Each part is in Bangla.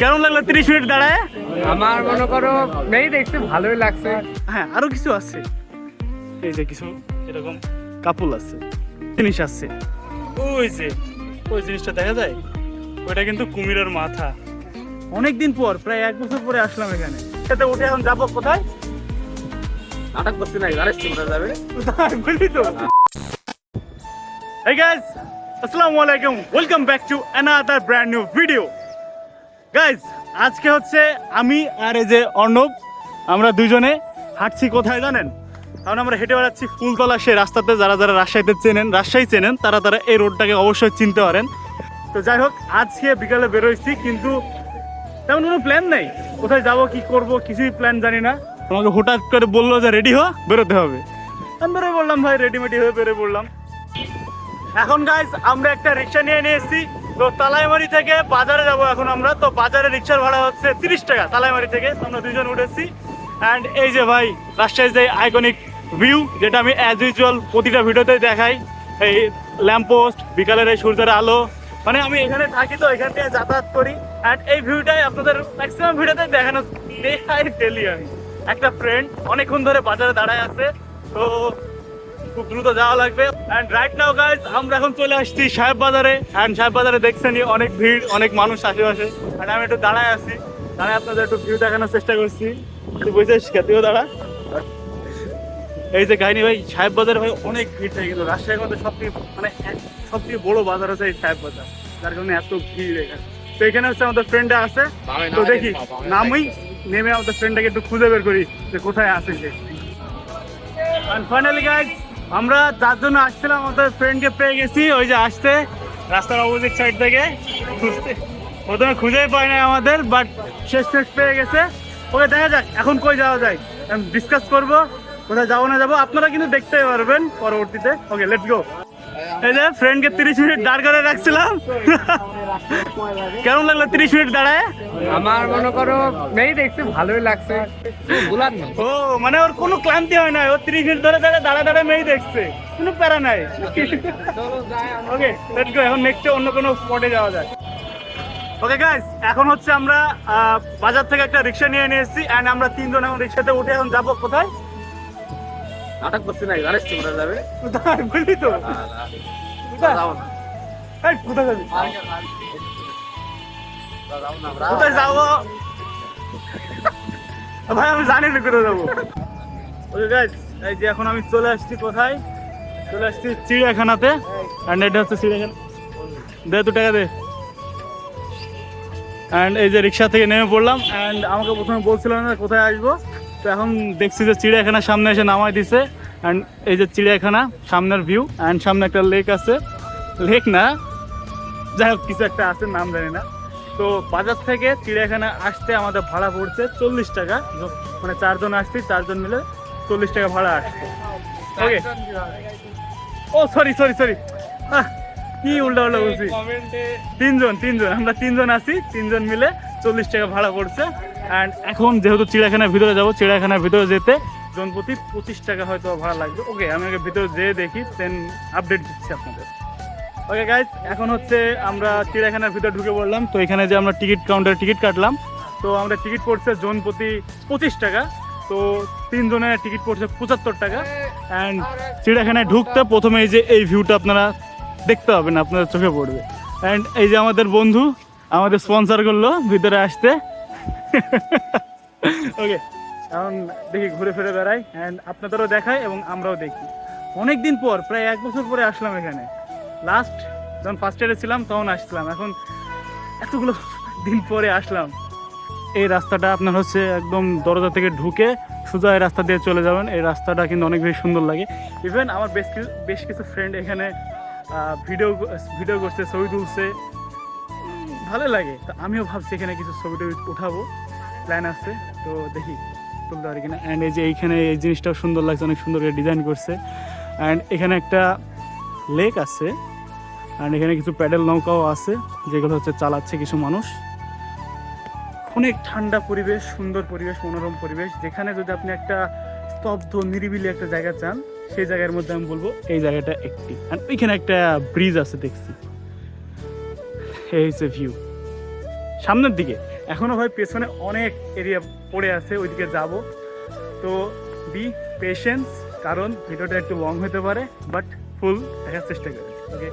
কেমন লাগলো 30 মিনিট দাঁড়ায়? আমার মনে করো মেয়ে দেখতে ভালোই লাগছে। হ্যাঁ, আরো কিছু আছে, এই যে কিছু এরকম কাপল আছে, জিনিস আছে। ওই যে ওই জিনিসটা দেখা যায়, ওইটা কিন্তু কুমিরের মাথা। অনেকদিন পর, প্রায় 1 বছর পরে আসলাম এখানে। সাথে উঠে এখন যাবো কোথায়? নাটক করছি না, যাবে বললি তো। Hey guys, আসসালামু আলাইকুম, welcome back to another brand new video. Guys, আজকে হচ্ছে আমি আর এই যে অর্ণব, আমরা দুজনে হাঁটছি কোথায় জানেন? কারণ আমরা হেঁটে বেড়াচ্ছি ফুলতলা সেই রাস্তাতে। যারা যারা রাজশাহী চেনেন তারা এই রোডটাকে অবশ্যই চিনতে পারেন। তো যাই হোক, আজকে বিকালে বেরোইছি, কিন্তু তেমন কোনো প্ল্যান নেই। কোথায় যাব, কি করব, কিছুই প্ল্যান জানি না। আমাকে হঠাৎ করে বললো যে রেডি হ, বেরোতে হবে। আমি বেরোয় বললাম, ভাই রেডিমেডি হয়ে বেরোয় পড়লাম। এখন গাইজ, আমরা একটা রিক্সা নিয়ে এসেছি। তো তালাইমারি থেকে বাজারে যাব এখন আমরা। তো বাজারে রিক্সার ভাড়া হচ্ছে 30 টাকা তালাইমারি থেকে। তো আমরা দুজন উঠেছি। অ্যান্ড এই যে ভাই, রাজশাহীর যে আইকনিক ভিউ, যেটা আমি অ্যাজ ইউজুয়াল প্রতিটা ভিডিওতেই দেখাই, এই ল্যাম্পপোস্ট, বিকালের এই সূর্যের আলো, মানে আমি এখানে থাকি তো এখান থেকে যাতায়াত করি। অ্যান্ড এই ভিউটাই আপনাদের ম্যাক্সিমাম ভিডিওতে দেখাই ফেলি আমি। একটা ফ্রেন্ড অনেকক্ষণ ধরে বাজারে দাঁড়ায় আছে, তো খুব দ্রুত যাওয়া লাগবে। অ্যান্ড রাইট নাও গাইজ, আমরা এখন চলে আসছি সাহেব বাজারে। অ্যান্ড সাহেব বাজারে দেখছেনই অনেক ভিড়, অনেক মানুষ আশেপাশে। অ্যান্ড আমি একটু দাঁড়ায় আছি, দাঁড়ায় আপনাদের একটু ভিউ দেখানোর চেষ্টা করছি। তুই বুঝছিস, খেতেও দাঁড়া। এই যে কাহিনী ভাই, সাহেব বাজারে ভাই অনেক ভিড় থাকে, কিন্তু রাজশাহীর মধ্যে সবথেকে বড় বাজার হচ্ছে এই সাহেব বাজার, যার কারণে এত ভিড় এখানে। তো এখানে হচ্ছে আমাদের ফ্রেন্ডরা আছে, তো দেখি নেমে আমাদের ফ্রেন্ডটাকে একটু খুঁজে বের করি যে কোথায় আছে সে। অ্যান্ড ফাইনালি গাইজ, আমরা যার জন্য আসছিলাম আমাদের ফ্রেন্ডকে পেয়ে গেছি। ওই যে আসছে রাস্তার অপোজিট সাইড থেকে, প্রথমে খুঁজেই পাই না আমাদের, বাট শেষ পেয়ে গেছে। ওকে, দেখা যাক এখন কই যাওয়া যায়, ডিসকাস করবো কোথায় যাবো না যাবো, আপনারা কিন্তু দেখতেই পারবেন পরবর্তীতে। ওকে, লেটস গো। এই যে ফ্রেন্ডকে 30 মিনিট দাঁড় করে রাখছিলাম। কেমন লাগলো 30 মিনিট দাঁড়ায়? আমার মনে করো মেয়ে দেখতে ভালোই লাগছে। ও মানে ওর কোনো ক্লান্তি হয় না, ও 30 মিনিট ধরে দাঁড়ায় মেয়ে দেখছে, কোনো প্যারা নাই। ওকে, লেটস গো। এখন নেক্সটে অন্য কোনো স্পটে যাওয়া যায়। ওকে গাইস, এখন হচ্ছে আমরা বাজার থেকে একটা রিক্সা নিয়ে এসেছি। অ্যান্ড আমরা তিনজন এখন রিক্সাতে উঠে এখন যাবো কোথায়? নাটক করছি না, যাবে বললি তো। কোথায় যাবি? কোথায় যাবো ভাই, আমি জানি না কোথায় যাবো। ওকে গাইস, এই যে এখন আমি চলে আসছি কোথায়? চলে আসছি চিড়িয়াখানাতে। অ্যান্ড এটা হচ্ছে চিড়িয়াখানা, দে 2 টাকা দে। অ্যান্ড এই যে রিক্সা থেকে নেমে পড়লাম। অ্যান্ড আমাকে প্রথমে বলছিল না কোথায় আসবো, তো এখন দেখছি যে চিড়িয়াখানার সামনে এসে নামাই দিছে। অ্যান্ড এই যে চিড়িয়াখানা সামনের ভিউ। অ্যান্ড সামনে একটা লেক আছে, লেক না যাই হোক কিছু একটা আছে, নাম জানি না। তো বাজার থেকে চিড়িয়াখানা আসতে আমাদের ভাড়া পড়ছে 40 টাকা, মানে 4 জন আসছি, 4 জন মিলে 40 টাকা ভাড়া আসছে। ওকে, ও সরি কি উল্টা বলছি, তিনজন আমরা 3 জন আছি, 3 জন মিলে 40 টাকা ভাড়া পড়ছে। অ্যান্ড এখন যেহেতু চিড়িয়াখানার ভিতরে যাবো, চিড়িয়াখানার ভিতরে যেতে জনপ্রতি 25 টাকা হয়তো ভাড়া লাগবে। ওকে, আমি আগে ভিতরে যেয়ে দেখি, দেন আপডেট দিচ্ছি আপনাদের। ওকে গাইজ, এখন হচ্ছে আমরা চিড়িয়াখানার ভিতরে ঢুকে পড়লাম। তো এখানে যে আমরা টিকিট কাউন্টারে টিকিট কাটলাম, তো আমরা টিকিট পড়ছে জনপ্রতি 25 টাকা। তো 3 জনের টিকিট পড়ছে 75 টাকা। অ্যান্ড চিড়িয়াখানায় ঢুকতে প্রথমে এই যে এই ভিউটা আপনারা দেখতে পাবেন, আপনাদের চোখে পড়বে। অ্যান্ড এই যে আমাদের বন্ধু আমাদের স্পন্সর করলো ভিতরে আসতে। ওকে, এখন দেখি ঘুরে ফিরে বেড়াই, অ্যান্ড আপনাদেরও দেখাই এবং আমরাও দেখি। অনেকদিন পর, প্রায় 1 বছর পরে আসলাম এখানে। লাস্ট যখন ফার্স্ট ইয়ারে ছিলাম তখন আসছিলাম, এখন এতগুলো দিন পরে আসলাম। এই রাস্তাটা আপনার হচ্ছে একদম দরজা থেকে ঢুকে সোজা এই রাস্তা দিয়ে চলে যাবেন। এই রাস্তাটা কিন্তু অনেক বেশি সুন্দর লাগে। ইভেন আমার বেশ কিছু ফ্রেন্ড এখানে ভিডিও করছে, ছবি তুলছে, ভালো লাগে। তো আমিও ভাবছি এখানে কিছু ছবি উঠাবো, প্ল্যান আছে, তো দেখি তুলতে পারি কিনা। অ্যান্ড এই যে এইখানে এই জিনিসটাও সুন্দর লাগছে, অনেক সুন্দর করে ডিজাইন করছে। অ্যান্ড এখানে একটা লেক আছে, অ্যান্ড এখানে কিছু প্যাডেল নৌকাও আছে, যেগুলো হচ্ছে চালাচ্ছে কিছু মানুষ। অনেক ঠান্ডা পরিবেশ, সুন্দর পরিবেশ, মনোরম পরিবেশ, যেখানে যদি আপনি একটা স্তব্ধ নিরিবিলি একটা জায়গা চান, সেই জায়গার মধ্যে আমি বলবো এই জায়গাটা একটি। অ্যান্ড ওইখানে একটা ব্রিজ আছে দেখছি, এই হচ্ছে ভিউ, সামনের দিকে। এখনও ভাই পেছনে অনেক এরিয়া পড়ে আছে, ওইদিকে যাব। তো বি পেশেন্স, কারণ ভিডিওটা একটু লং হতে পারে, বাট ফুল দেখার চেষ্টা করি। ওকে,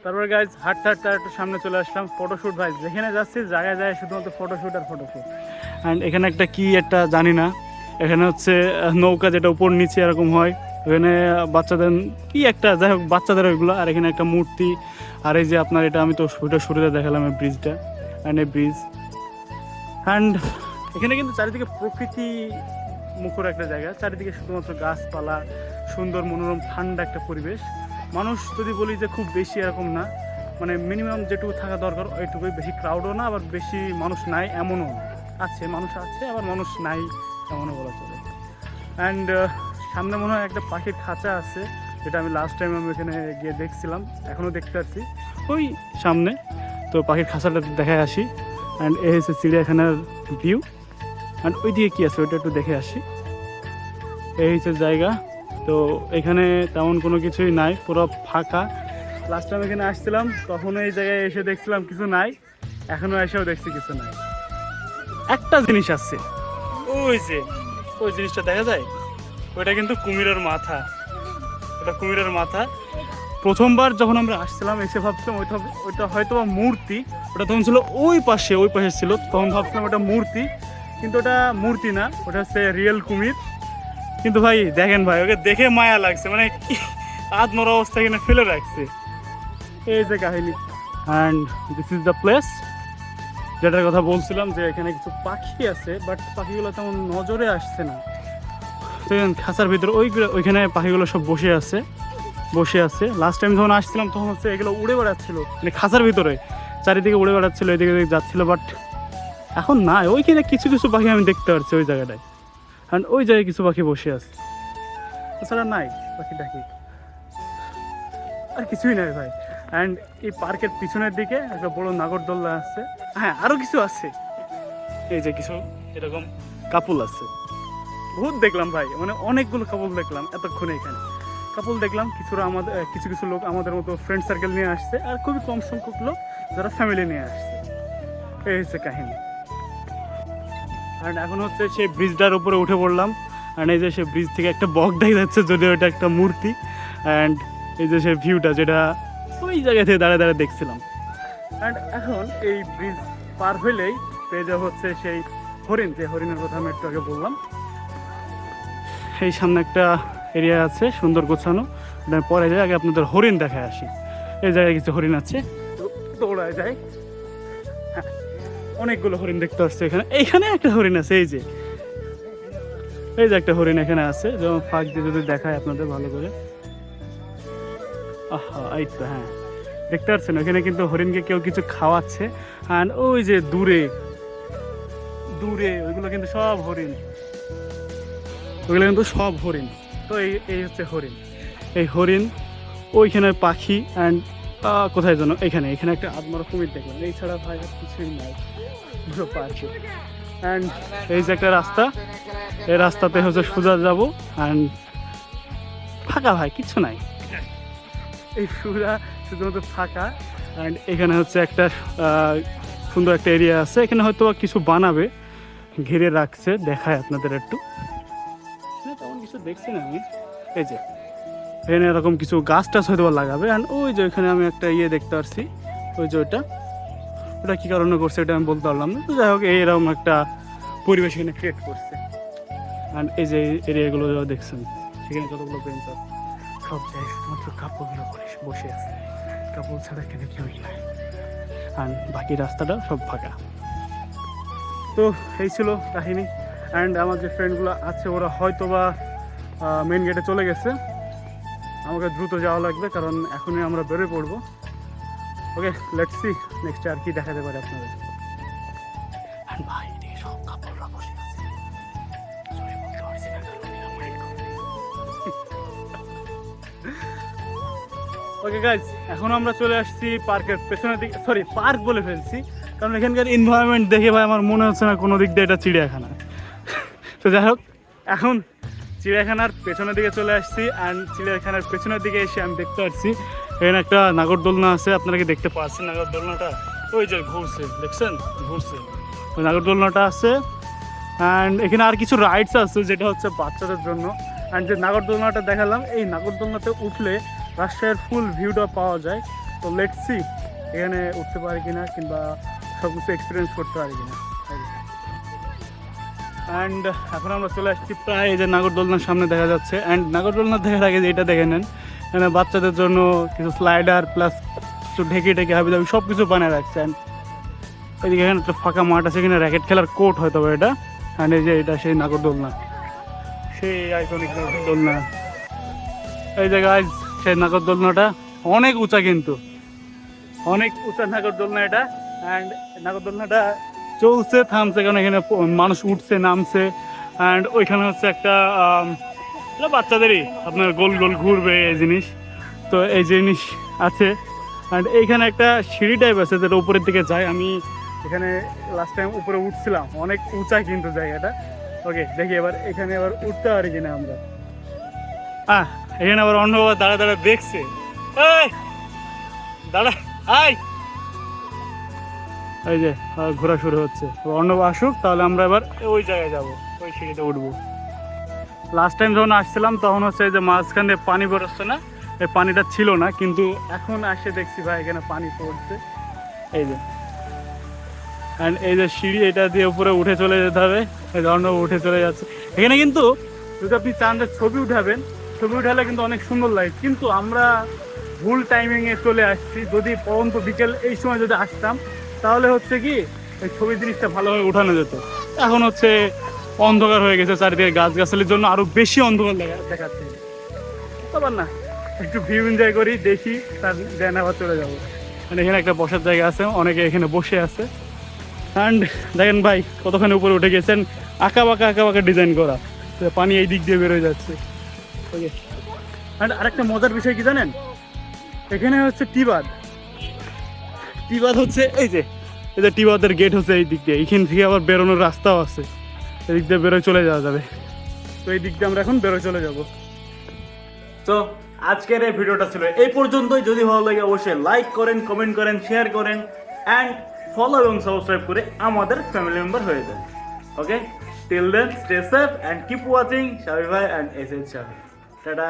তারপরে গাইজ হাঁটতে হাঁটতে একটু সামনে চলে আসলাম। ফটোশ্যুট ভাই, যেখানে যাচ্ছি জায়গায় যায় শুধুমাত্র ফটোশ্যুট আর ফটোশ্যুট। অ্যান্ড এখানে একটা কি একটা জানি না, এখানে হচ্ছে নৌকা যেটা উপর নিচে এরকম হয়, এখানে বাচ্চাদের কি একটা, যাই হোক বাচ্চাদের ওইগুলো। আর এখানে একটা মূর্তি, আর এই যে আপনার এটা আমি তো শুরুতে দেখালাম এই ব্রিজটা, অ্যান্ড এই ব্রিজ। অ্যান্ড এখানে কিন্তু চারিদিকে প্রকৃতি মুখর একটা জায়গা, চারিদিকে শুধুমাত্র গাছপালা, সুন্দর মনোরম ঠান্ডা একটা পরিবেশ। মানুষ যদি বলি যে খুব বেশি এরকম না, মানে মিনিমাম যেটুকু থাকা দরকার ওইটুকুই, বেশি ক্রাউডও না আবার বেশি মানুষ নাই এমনও না, আছে মানুষ আছে আবার মানুষ নাই এমনও বলা চলে। অ্যান্ড সামনে মনে হয় একটা পাখির খাঁচা আছে, যেটা আমি লাস্ট টাইম আমি এখানে গিয়ে দেখছিলাম, এখনও দেখতে পাচ্ছি ওই সামনে। তো পাখির খাঁচাটা দেখে আসি। অ্যান্ড এই হচ্ছে চিড়িয়াখানার ভিউ। অ্যান্ড ওই দিকে কী আছে ওইটা একটু দেখে আসি। এই হচ্ছে জায়গা। তো এখানে তেমন কোনো কিছুই নাই, পুরো ফাঁকা। লাস্ট টাইম এখানে আসছিলাম তখন এই জায়গায় এসে দেখছিলাম কিছু নাই, এখনও এসেও দেখছি কিছু নাই। একটা জিনিস আছে, ওই যে ওই জিনিসটা দেখা যায়, ওইটা কিন্তু কুমিরের মাথা। ওটা কুমিরের মাথা। প্রথমবার যখন আমরা আসছিলাম এসে ভাবছিলাম ওইটা হয়তো বা মূর্তি, ওটা তখন ছিল ওই পাশে ছিল, তখন ভাবছিলাম ওটা মূর্তি, কিন্তু ওটা মূর্তি না, ওটা হচ্ছে রিয়েল কুমির। কিন্তু ভাই দেখেন ভাই, ওকে দেখে মায়া লাগছে, মানে আধমরা অবস্থা এখানে ফেলে রাখছে। এই যে কাহিনী। And this is the place যেটার কথা বলছিলাম, যে এখানে কিছু পাখি আছে, বাট পাখিগুলো তেমন নজরে আসছে না। তো খাঁচার ভিতরে ওইখানে পাখিগুলো সব বসে আছে। লাস্ট টাইম যখন আসছিলাম তখন হচ্ছে এগুলো উড়ে বেড়াচ্ছিল, মানে খাঁচার ভিতরে চারিদিকে উড়ে বেড়াচ্ছিলো, এদিকে যাচ্ছিল। বাট এখন না, ওইখানে কিছু কিছু পাখি আমি দেখতে পাচ্ছি ওই জায়গাটায়। অ্যান্ড ওই জায়গায় কিছু পাখি বসে আছে, এছাড়া নাই পাখি ডাকি, আর কিছুই নাই ভাই। অ্যান্ড এই পার্কের পিছনের দিকে একটা বড় নাগরদোল্লা আছে। হ্যাঁ, আরও কিছু আছে, এই যে কিছু এরকম কাপল আছে, বহুত দেখলাম ভাই, মানে অনেকগুলো কাপল দেখলাম এতক্ষণে। এখানে কাপল দেখলাম, কিছু লোক আমাদের মতো ফ্রেন্ড সার্কেল নিয়ে আসছে, আর খুবই কম সংখ্যক লোক যারা ফ্যামিলি নিয়ে আসছে। এই হচ্ছে কাহিনী। অ্যান্ড এখন হচ্ছে সেই ব্রিজটার উপরে উঠে পড়লাম। অ্যান্ড এই যে সে ব্রিজ থেকে একটা বক দেখা যাচ্ছে, যদিও এটা একটা মূর্তি। অ্যান্ড এই যে সে ভিউটা, যেটা ওই জায়গা থেকে দাঁড়িয়ে দেখছিলাম। অ্যান্ড এখন এই ব্রিজ পার হইলেই পেয়ে যাওয়া হচ্ছে সেই হরিণ, যে হরিণের কথা আমি একটু আগে বললাম। এই সামনে একটা এরিয়া আছে সুন্দর গোছানো, পরে যাই, আগে আপনাদের হরিণ দেখায় আসি। এই জায়গায় কিছু হরিণ আছে, দৌড়ায় যায়। হ্যাঁ, অনেকগুলো হরিণ দেখতে পাচ্ছি এখানে। এইখানে একটা হরিণ আছে, এই যে একটা হরিণ এখানে আছে, যেমন ফাঁক দিয়ে যদি দেখায় আপনাদের ভালো করে। আহা, এই তো, হ্যাঁ দেখতে পাচ্ছেন ওখানে কিন্তু হরিণকে কেউ কিছু খাওয়াচ্ছে। আর ওই যে দূরে ওইগুলো কিন্তু সব হরিণ, তো এই হচ্ছে হরিণ। এই হরিণ, ওইখানে পাখি। অ্যান্ড কোথায় যেন এখানে একটা আদমরা কুমির দেখলাম, এই ছাড়া ভাই আর কিছুই নাই পুরো পার্কে। অ্যান্ড এই যে একটা রাস্তা, এই রাস্তাতে হচ্ছে সোজা যাবো। অ্যান্ড ফাঁকা ভাই, কিচ্ছু নাই, এই শুধুমাত্র ফাঁকা। অ্যান্ড এখানে হচ্ছে একটা সুন্দর একটা এরিয়া আছে, এখানে হয়তো কিছু বানাবে, ঘিরে রাখছে, দেখায় আপনাদের একটু। তেমন কিছু দেখছি না আমি। এই যে এখানে এরকম কিছু গাছ টাছ হয়তো লাগাবে। অ্যান্ড ওই যে ওইখানে আমি একটা দেখতে পাচ্ছি, ওই যে ওটা কী কারণে করছে এটা আমি বলতে পারলাম না। তো যাই হোক, এইরকম একটা পরিবেশ এখানে ক্রিয়েট করছে। অ্যান্ড এই যে এরিয়াগুলো দেখছেন, সেখানে কতগুলো বেঞ্চ আছে, সব জায়গায় শুধুমাত্র কাপড়গুলো বসে আছে, কাপড় ছাড়া এখানে কেউই নাই। আর বাকি রাস্তাটা সব ফাঁকা। তো এই ছিল কাহিনী। অ্যান্ড আমার যে ফ্রেন্ডগুলো আছে ওরা হয়তো বা মেন গেটে চলে গেছে, আমাকে দ্রুত যাওয়া লাগবে, কারণ এখনই আমরা বেরোয় পড়বো। ওকে লেটস সি নেক্সট আর কি দেখাতে পারে আপনাদের। আর ভাই এদিকে সব কাপড়রা বসে আছে, সরি বলতে পারছি না কারণ এরা মাইন্ড করবে। ওকে গাইজ, এখন আমরা চলে আসছি পার্কের পেছনের দিকে, সরি পার্ক বলে ফেলছি কারণ এখানকার এনভায়রনমেন্ট দেখে ভাই আমার মনে হচ্ছে না কোনো দিক দিয়ে এটা চিড়িয়াখানা। তো যাই হোক, এখন চিড়িয়াখানার পেছনের দিকে চলে আসছি অ্যান্ড চিড়িয়াখানার পেছনের দিকে এসে আমি দেখতে পাচ্ছি এখানে একটা নাগরদোলনা আছে। আপনারা কি দেখতে পাচ্ছেন নাগরদোলনাটা? ওই যে ঘুরছে, দেখছেন ঘুরছে, ওই নাগরদোলনাটা আছে। অ্যান্ড এখানে আর কিছু রাইডস আছে যেটা হচ্ছে বাচ্চাদের জন্য। অ্যান্ড যে নাগরদোলনাটা দেখালাম, এই নাগরদোলনাতে উঠলে রাজশাহীর ফুল ভিউটা পাওয়া যায়। তো লেটস সি এখানে উঠতে পারি কিনা কিংবা সব কিছু এক্সপিরিয়েন্স করতে পারি কিনা। অ্যান্ড এখন আমরা চলে আসছি প্রায় এই যে নাগরদোলনার সামনে দেখা যাচ্ছে। অ্যান্ড নাগরদোলনা দেখার আগে এটা দেখে নেন, এখানে বাচ্চাদের জন্য কিছু স্লাইডার প্লাস কিছু ঢেকে ঢেকে হাবি দাবি সব কিছু বানিয়ে রাখছে। অ্যান্ড এদিকে এখানে একটা ফাঁকা মাঠ আছে, এখানে র্যাকেট খেলার কোর্ট হয়তো এটা। অ্যান্ড এই যে এটা সেই নাগরদোলনা, সেই আইকনিক নাগরদোলনা। এই যে গাইজ সেই নাগরদোলনাটা অনেক উঁচা, কিন্তু অনেক উঁচা নাগরদোলনা এটা। অ্যান্ড নাগরদোলনাটা চলছে থামছে কারণ এখানে মানুষ উঠছে নামছে। অ্যান্ড ওইখানে হচ্ছে একটা বাচ্চাদেরই আপনার গোল গোল ঘুরবে এই জিনিস, তো এই জিনিস আছে। অ্যান্ড এইখানে একটা সিঁড়ি টাইপ আছে যেটা উপরের দিকে যায়। আমি এখানে লাস্ট টাইম উপরে উঠছিলাম, অনেক উঁচা কিন্তু জায়গাটা। ওকে দেখি এবার এখানে এবার উঠতে পারি কিনা আমরা। এখানে আবার অন্য বাবা দাঁড়া দাঁড়া দেখছে, দাঁড়া আয়, এই যে ঘোরা শুরু হচ্ছে। অর্ণব আসুক তাহলে আমরা এবার ওই জায়গায় যাব, ওই সিঁড়িতে উঠবো। লাস্ট টাইম যখন আসছিলাম তখন হচ্ছে যে মাঝখান দিয়ে পানি বেরোচ্ছে না, এই পানিটা ছিল না, কিন্তু এখন আসে দেখছি ভাই এখানে পানি পড়ছে। এই যে অ্যান্ড এই যে সিঁড়ি, এটা দিয়ে উপরে উঠে চলে যেতে হবে। এই যে অর্ণব উঠে চলে যাচ্ছে। এখানে কিন্তু যদি আপনি চান যে ছবি উঠাবেন, ছবি উঠালে কিন্তু অনেক সুন্দর লাগে, কিন্তু আমরা ভুল টাইমিংয়ে চলে আসছি। যদি পরন্ত বিকেল এই সময় যদি আসতাম তাহলে হচ্ছে কি এই ছবি জিনিসটা ভালোভাবে উঠানো যেত। এখন হচ্ছে অন্ধকার হয়ে গেছে, চারিদিকে গাছগাছালির জন্য আরো বেশি অন্ধকার দেখাচ্ছে। আবার না, একটু ভিউ এনজয় করি, দেখি, তার দেন আবার চলে যাবো। মানে এখানে একটা বসার জায়গা আছে, অনেকে এখানে বসে আছে। অ্যান্ড দেখেন ভাই কতখানি উপরে উঠে গেছেন, আঁকা বাঁকা ডিজাইন করা, পানি এই দিক দিয়ে বেরোয় যাচ্ছে। ওকে, অ্যান্ড আরেকটা মজার বিষয় কি জানেন, এখানে হচ্ছে টিবাদ হচ্ছে এই যে টিবাদের গেট হচ্ছে এই দিক দিয়ে, এইখান থেকে আবার বেরোনোর রাস্তাও আছে, এদিক দিয়ে বেরোয় চলে যাওয়া যাবে। তো এই দিক দিয়ে আমরা এখন বেরোয় চলে যাব। তো আজকের এই ভিডিওটা ছিল এই পর্যন্তই। যদি ভালো লাগে অবশ্যই লাইক করেন, কমেন্ট করেন, শেয়ার করেন অ্যান্ড ফলো এবং সাবস্ক্রাইব করে আমাদের ফ্যামিলি মেম্বার হয়ে যান। Okay, till then stay safe and keep watching Shabi ভাই and S H Shabi. Tata.